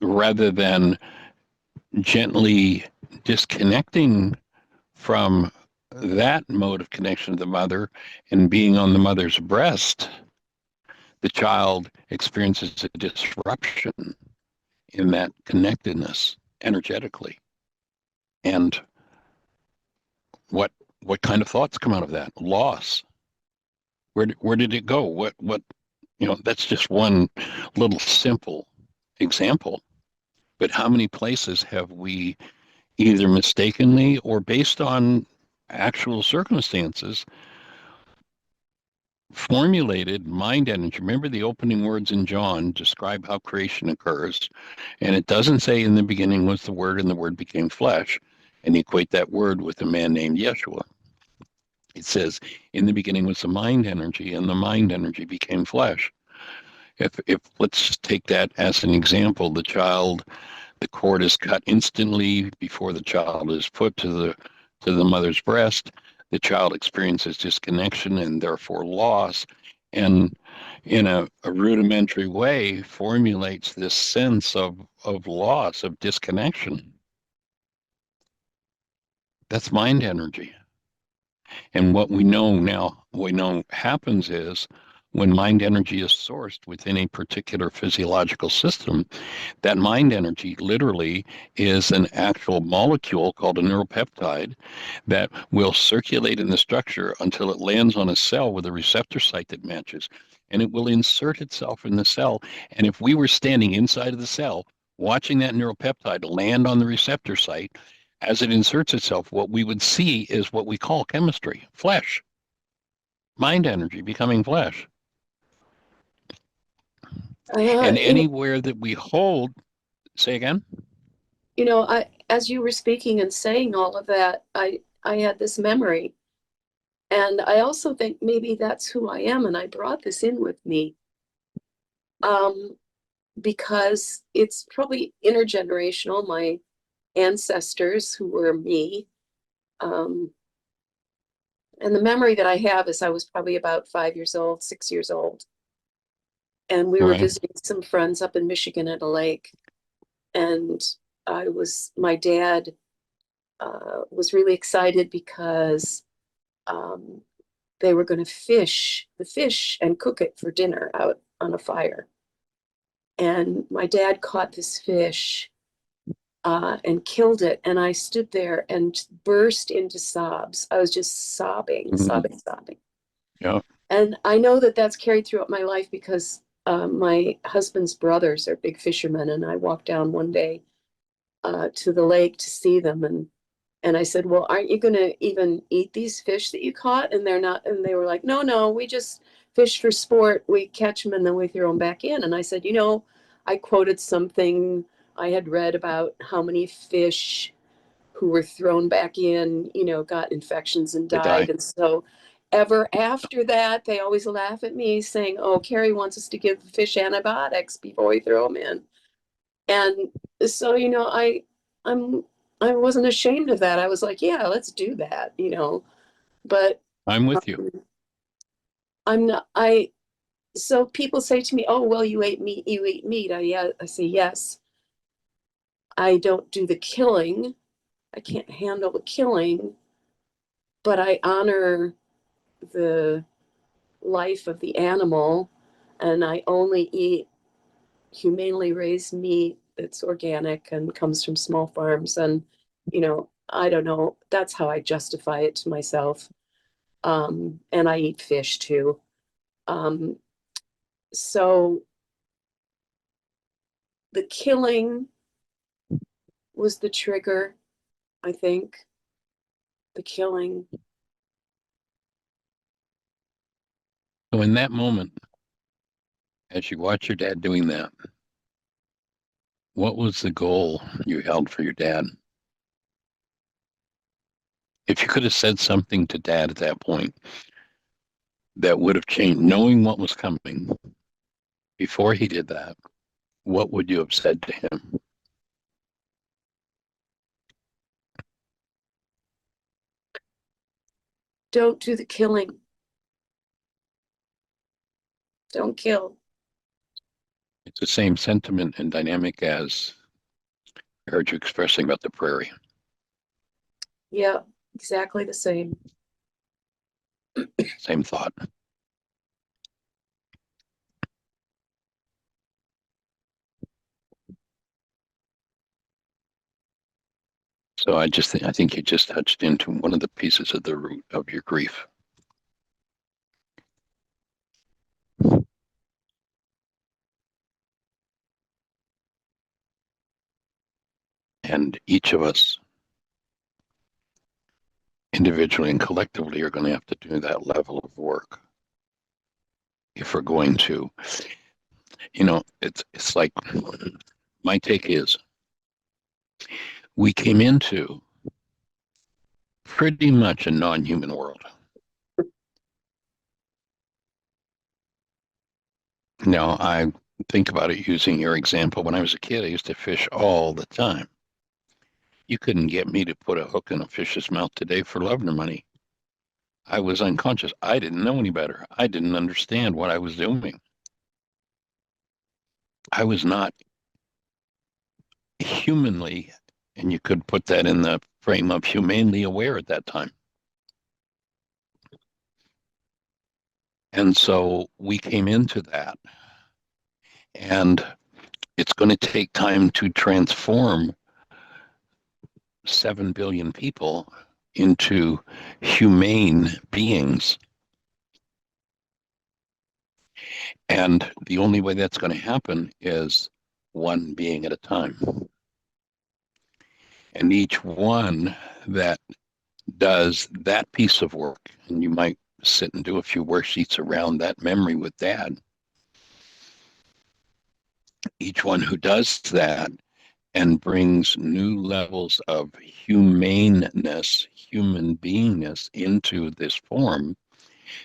rather than gently disconnecting from that mode of connection to the mother and being on the mother's breast, the child experiences a disruption in that connectedness energetically. And what kind of thoughts come out of that? Loss. Where did it go? What that's just one little simple example. But how many places have we either mistakenly or based on actual circumstances formulated mind energy? Remember the opening words in John describe how creation occurs. And it doesn't say in the beginning was the Word and the Word became flesh and equate that word with a man named Yeshua. It says in the beginning was the mind energy and the mind energy became flesh. If let's take that as an example, the cord is cut instantly before the child is put to the mother's breast. The child experiences disconnection and therefore loss, and in a rudimentary way formulates this sense of loss, of disconnection. That's mind energy. And what we know happens is when mind energy is sourced within a particular physiological system, that mind energy literally is an actual molecule called a neuropeptide that will circulate in the structure until it lands on a cell with a receptor site that matches. And it will insert itself in the cell. And if we were standing inside of the cell, watching that neuropeptide land on the receptor site, as it inserts itself, what we would see is what we call chemistry, flesh, mind energy becoming flesh. And anywhere that we hold, say again? As you were speaking and saying all of that, I had this memory. And I also think maybe that's who I am. And I brought this in with me because it's probably intergenerational. My ancestors who were me. And the memory that I have is I was probably about 5 years old, 6 years old. And we were visiting some friends up in Michigan at a lake. And my dad was really excited because they were going to fish the fish and cook it for dinner out on a fire. And my dad caught this fish and killed it. And I stood there and burst into sobs. I was just sobbing. Yeah. And I know that that's carried throughout my life because my husband's brothers are big fishermen. And I walked down one day to the lake to see them. And I said, well, aren't you going to even eat these fish that you caught? And they're not. And they were like, no, we just fish for sport. We catch them and then we throw them back in. And I said, I quoted something I had read about how many fish who were thrown back in, got infections and died. And so ever after that, they always laugh at me saying, oh, Carrie wants us to give the fish antibiotics before we throw them in. And so, I wasn't ashamed of that. I was like, yeah, let's do that, but I'm with you. I'm not, so people say to me, oh, well, you eat meat. I say, yes. I don't do the killing. I can't handle the killing, but I honor the life of the animal, and I only eat humanely raised meat that's organic and comes from small farms. And, I don't know, that's how I justify it to myself. And I eat fish too. So the killing was the trigger, I think. The killing. So in that moment, as you watch your dad doing that, what was the goal you held for your dad? If you could have said something to Dad at that point that would have changed, knowing what was coming before he did that, what would you have said to him? Don't do the killing. Don't kill. It's the same sentiment and dynamic as I heard you expressing about the prairie. Yeah, Exactly the same. Same thought. So I think you just touched into one of the pieces of the root of your grief. And each of us, individually and collectively, are going to have to do that level of work if we're going to, it's like, my take is, we came into pretty much a non-human world. Now, I think about it using your example. When I was a kid, I used to fish all the time. You couldn't get me to put a hook in a fish's mouth today for love nor money. I was unconscious. I didn't know any better. I didn't understand what I was doing. I was not humanly, and you could put that in the frame of humanely aware at that time. And so we came into that. And it's going to take time to transform 7 billion people into humane beings. And the only way that's going to happen is one being at a time. And each one that does that piece of work, and you might sit and do a few worksheets around that memory with Dad. Each one who does that and brings new levels of humaneness, human beingness into this form,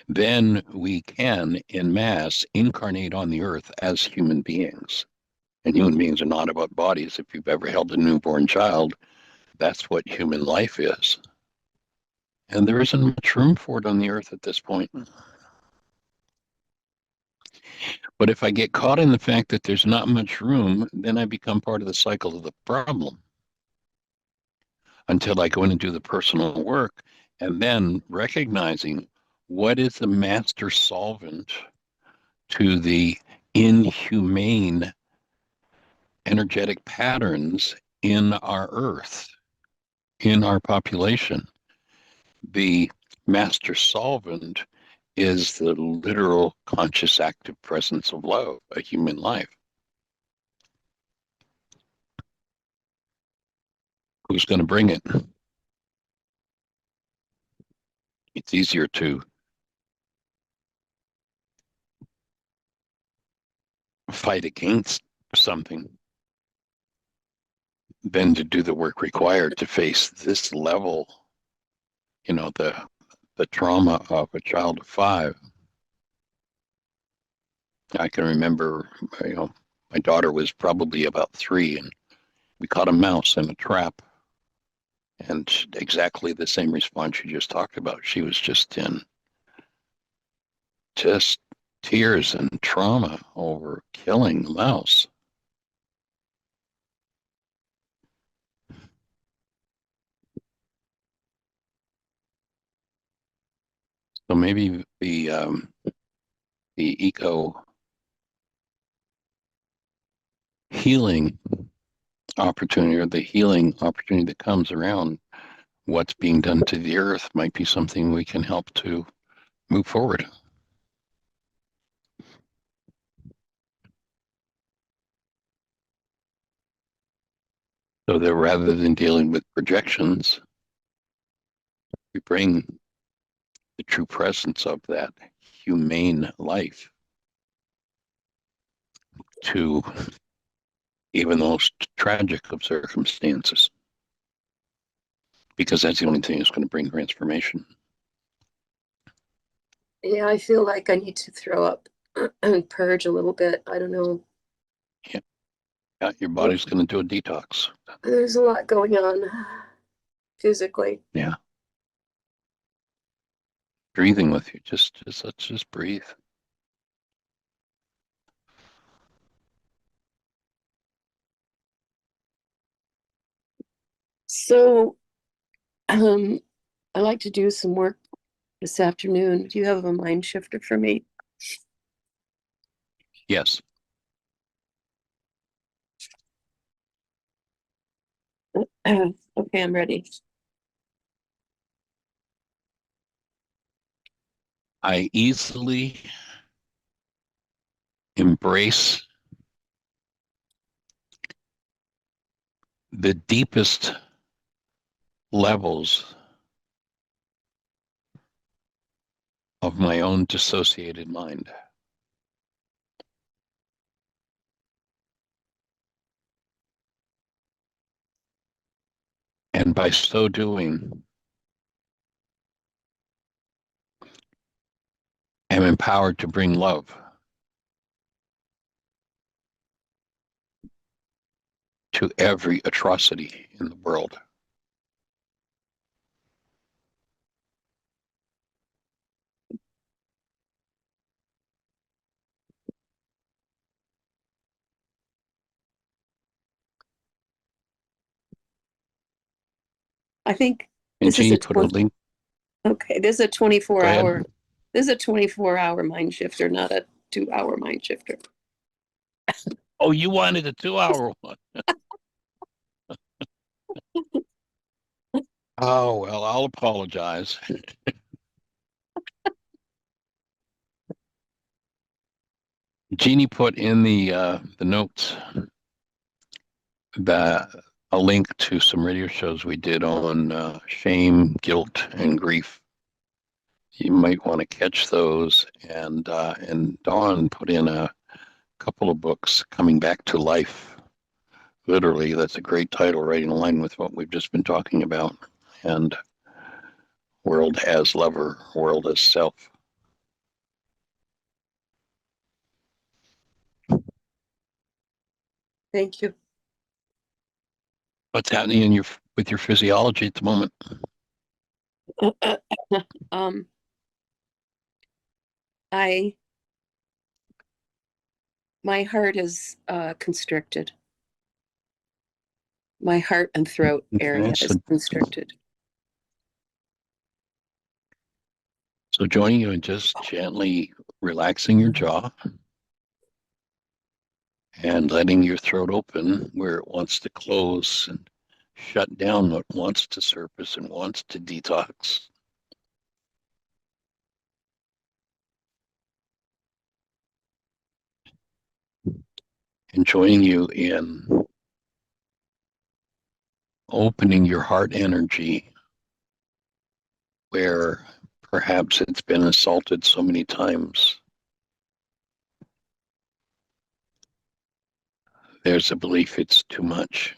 then we can, en masse, incarnate on the earth as human beings. And human beings are not about bodies. If you've ever held a newborn child, that's what human life is. And there isn't much room for it on the earth at this point. But if I get caught in the fact that there's not much room, then I become part of the cycle of the problem until I go in and do the personal work, and then recognizing what is the master solvent to the inhumane energetic patterns in our earth, in our population. The master solvent is the literal conscious active presence of love, a human life. Who's going to bring it? It's easier to fight against something than to do the work required to face this level, the trauma of a child of 5. I can remember, my daughter was probably about 3, and we caught a mouse in a trap, and exactly the same response you just talked about. She was just in tears and trauma over killing the mouse. So maybe the eco healing opportunity, or the healing opportunity that comes around what's being done to the earth, might be something we can help to move forward. So that rather than dealing with projections, we bring the true presence of that humane life to even the most tragic of circumstances, because that's the only thing that's going to bring transformation. Yeah, I feel like I need to throw up and purge a little bit. I don't know. Yeah, your body's going to do a detox. There's a lot going on physically. Yeah. Breathing with you. Let's just breathe. So, I'd like to do some work this afternoon. Do you have a mind shifter for me? Yes. Okay, I'm ready. I easily embrace the deepest levels of my own dissociated mind. And by so doing, am empowered to bring love to every atrocity in the world. I think And this is Jeanie a put a link. okay. This is a 24 Go ahead. hour. This is a 24-hour mind shifter, not a 2-hour mind shifter. Oh, you wanted a 2-hour one. Oh, well, I'll apologize. Jeanie put in the notes a link to some radio shows we did on shame, guilt, and grief. You might want to catch those. And Dawn put in a couple of books, Coming Back to Life. Literally, that's a great title, right in line with what we've just been talking about. And World as Lover, World as Self. Thank you. What's happening in with your physiology at the moment? um, my heart is constricted. My heart and throat area Okay, is constricted. so joining you and just gently relaxing your jaw and letting your throat open where it wants to close and shut down what wants to surface and wants to detox. And joining you in opening your heart energy where perhaps it's been assaulted so many times. There's a belief it's too much.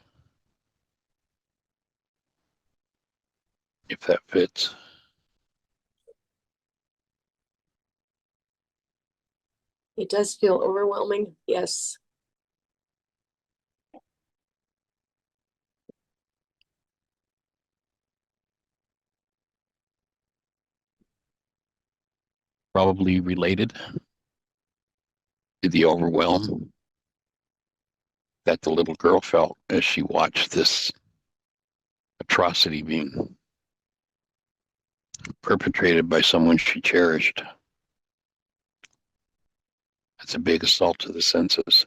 If that fits. It does feel overwhelming. Yes. Probably related to the overwhelm that the little girl felt as she watched this atrocity being perpetrated by someone she cherished. It's a big assault to the senses.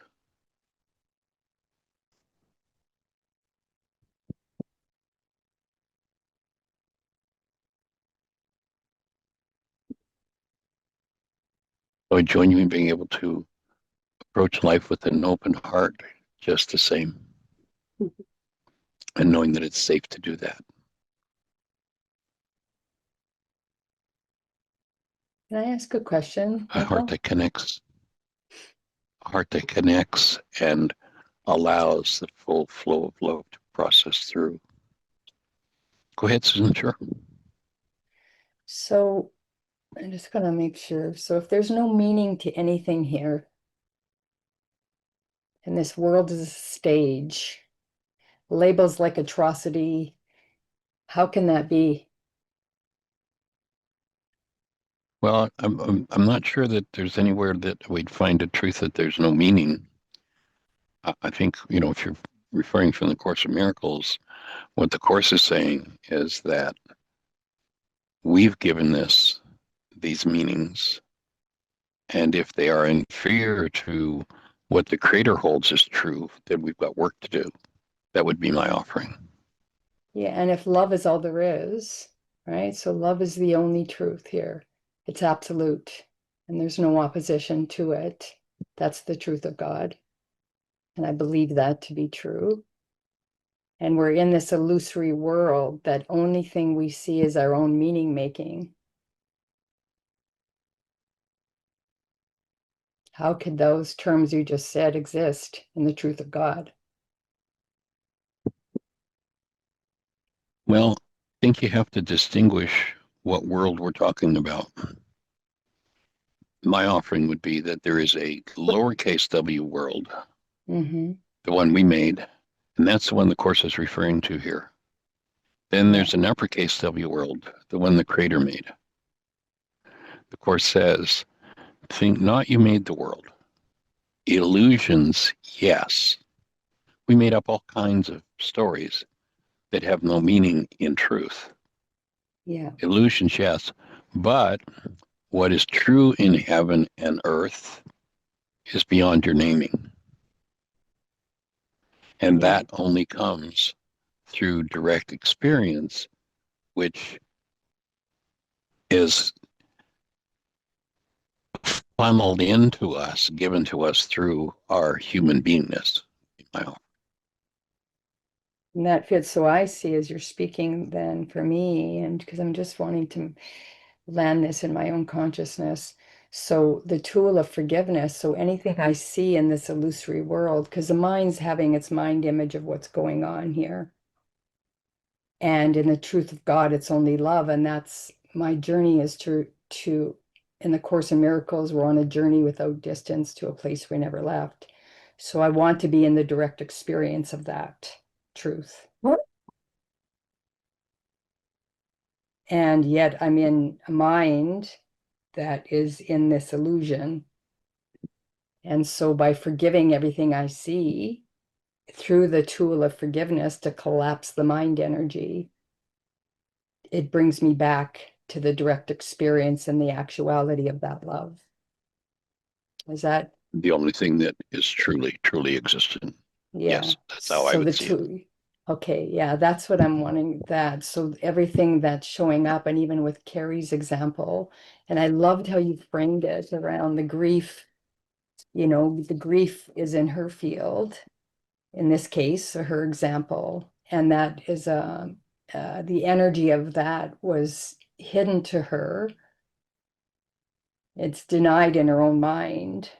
So I join you in being able to approach life with an open heart just the same. And knowing that it's safe to do that. Can I ask a question, A heart Michael? that connects. A heart that connects and allows the full flow of love to process through. Go ahead, Susan, sure. So I'm just gonna make sure. So if there's no meaning to anything here, and this world is a stage, labels like atrocity, how can that be? Well, I'm not sure that there's anywhere that we'd find a truth that there's no meaning. I think, if you're referring from the Course of Miracles, what the Course is saying is that we've given these meanings, and if they are inferior to what the Creator holds as true, then we've got work to do. That would be my offering. Yeah, and if love is all there is, right? So love is the only truth here. It's absolute, and there's no opposition to it. That's the truth of God. And I believe that to be true. And we're in this illusory world that only thing we see is our own meaning making. How could those terms you just said exist in the truth of God? Well, I think you have to distinguish what world we're talking about. My offering would be that there is a lowercase w world, Mm-hmm. the one we made, and that's the one the Course is referring to here. Then there's an uppercase W world, the one the Creator made. The Course says, think not you made the world. Illusions, yes. We made up all kinds of stories that have no meaning in truth. Yeah. Illusions, yes. But what is true in heaven and earth is beyond your naming. And Yeah. that only comes through direct experience, which is funneled into us, given to us through our human beingness. And that fits. So I see as you're speaking then for me, and because I'm just wanting to land this in my own consciousness. So the tool of forgiveness, so anything I see in this illusory world, because the mind's having its mind image of what's going on here. And in the truth of God, it's only love. And that's my journey is to in the Course in Miracles, we're on a journey without distance to a place we never left. So I want to be in the direct experience of that truth. And yet I'm in a mind that is in this illusion. And so by forgiving everything I see through the tool of forgiveness to collapse the mind energy, it brings me back to the direct experience and the actuality of that love. Is that The only thing that is truly, truly existent. yeah? Yes, that's how I So would the see it. two. Okay, yeah, that's what I'm wanting. That so everything that's showing up, and even with Carrie's example, and I loved how you framed it around the grief. You know, the grief is in her field, in this case, her example, and that is the energy of that was hidden to her. It's denied in her own mind.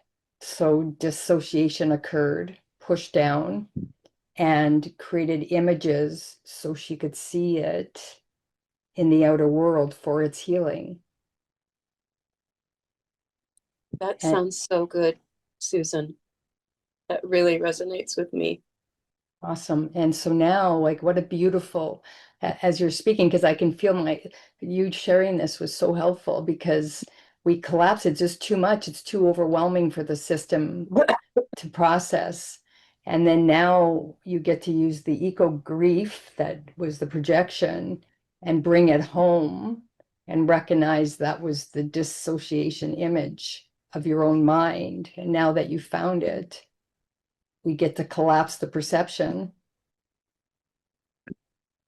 So dissociation occurred, pushed down, and created images so she could see it in the outer world for its healing. That And sounds so good, Susan. That really resonates with me. awesome. And so now, like, what a beautiful, as you're speaking, because I can feel you sharing this was so helpful because we collapse. It's just too much. It's too overwhelming for the system to process. And then now you get to use the eco grief that was the projection and bring it home and recognize that was the dissociation image of your own mind. And now that you found it, we get to collapse the perception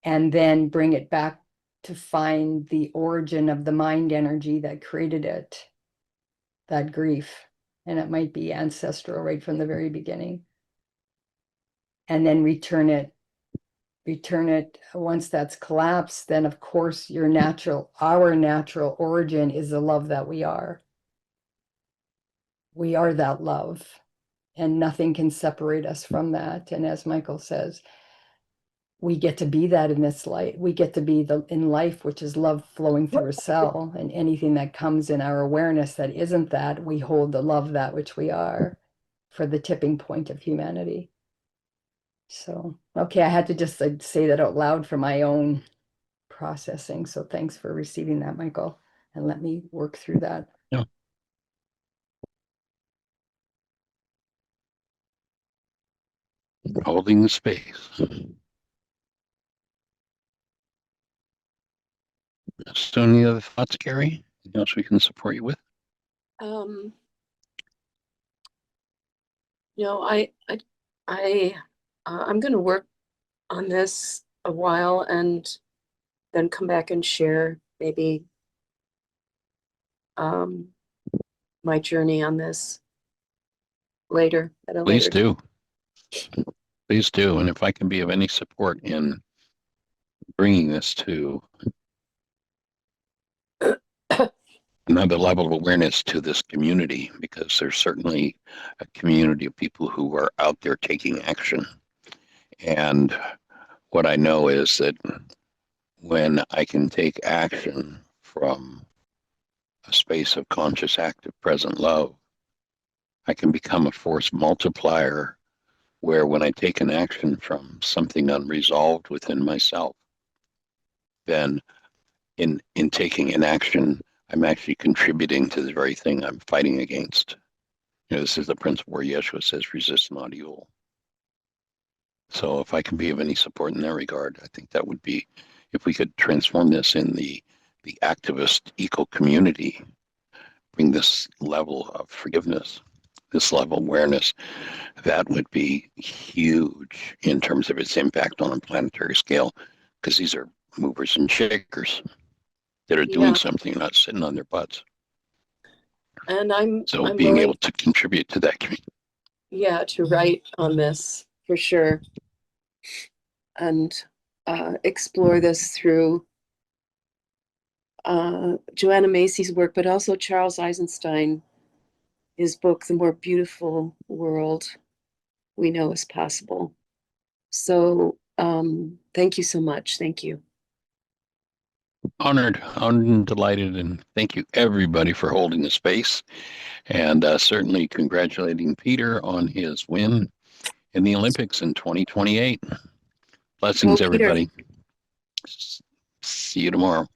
and then bring it back to find the origin of the mind energy that created it, that grief. And it might be ancestral right from the very beginning. And then return it once that's collapsed. Then of course our natural origin is the love that we are. We are that love, and nothing can separate us from that. And as Michael says, we get to be that in this life. We get to be in life, which is love flowing through a cell, and anything that comes in our awareness that isn't that, we hold the love that which we are for the tipping point of humanity. So, okay, I had to just say that out loud for my own processing. So thanks for receiving that, Michael, and let me work through that. Yeah. Holding the space. So any other thoughts, Gary? Anything else we can support you with? No, I'm going to work on this a while and then come back and share maybe my journey on this later at a Please later do. Please do. And if I can be of any support in bringing this to another level of awareness to this community, because there's certainly a community of people who are out there taking action. And what I know is that when I can take action from a space of conscious, active, present love, I can become a force multiplier where when I take an action from something unresolved within myself, then in taking an action, I'm actually contributing to the very thing I'm fighting against. This is the principle where Yeshua says, resist not evil. So if I can be of any support in that regard, I think that would be, if we could transform this in the activist eco community, bring this level of forgiveness, this level of awareness, that would be huge in terms of its impact on a planetary scale, because these are movers and shakers that are doing something, not sitting on their butts. And I'm being willing, able to contribute to that community. yeah, to write on this for sure, and explore this through Joanna Macy's work, but also Charles Eisenstein, his book, The More Beautiful World We Know Is Possible. So thank you so much. Thank you. Honored and delighted, and thank you everybody for holding the space, and certainly congratulating Peter on his win in the Olympics in 2028. Blessings, Peter. everybody. See you tomorrow.